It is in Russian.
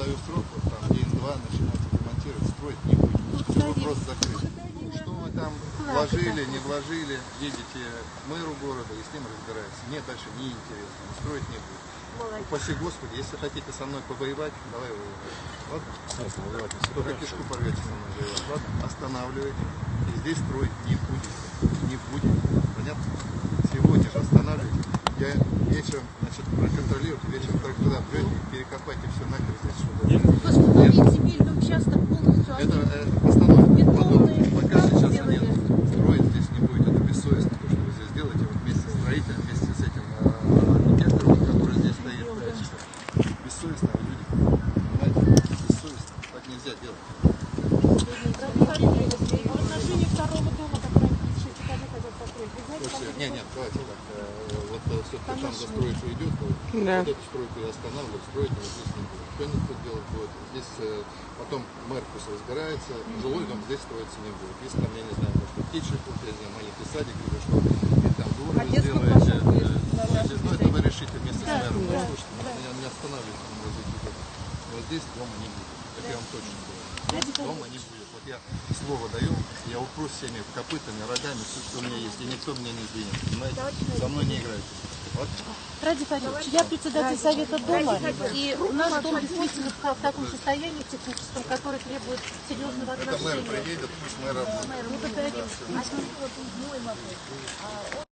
даю срок, вот там день-два начинать ремонтировать, строить не будет. Вопрос закрыт. Что вы там вложили, не вложили, едете к мэру города и с ним разбирается. Мне дальше не интересно, строить не будет. Упаси Господи, если хотите со мной повоевать, давай воевать. Ладно? Только кишку порвете со мной воевать. Ладно? Останавливайте. И здесь строить не будет. Не будет. Понятно? Сегодня же останавливайте. Я вечером, значит, проконтролируйте, вечером трактора придете, перекопайте все нахер здесь, чтобы... Восстановить земельный участок полностью. Это остановит. Потом, пока сейчас нет, строить здесь не будет. Это бессовестно, то, что вы здесь делаете, вот вместе с строителем, вместе с этим архитектором, который здесь стоит. Бессовестно люди. Понимаете? Бессовестно. Так нельзя делать. В отношении второго дома, который хотят построить, вы знаете, Нет, давайте так. Вот все-таки там застройка идет, вот эту стройку я останавливаю, строить вот здесь не будет. Кто никто делать будет. Здесь потом мэр пусть разбирается, жилой дом здесь строиться не будет. Если там, я не знаю, может, птичий путь, я не знаю, маленький садик или что, и там двор вы сделаете. Но это вы решите вместе с мэром. Слушайте, не останавливайте на развитии дома. Но здесь дома не будет. Это я вам точно говорю. Дома не будет. Вот я слово даю, я упрусь всеми копытами, рогами, все, что у меня есть, и никто меня не сдвинет. Понимаете? Со мной не играйте. Вот. Радик Фаридович, я председатель совета дома, и у нас дом действительно в таком состоянии техническом, который требует серьезного Это мэр отношения. приедет, пусть мэр... Мы поговорим.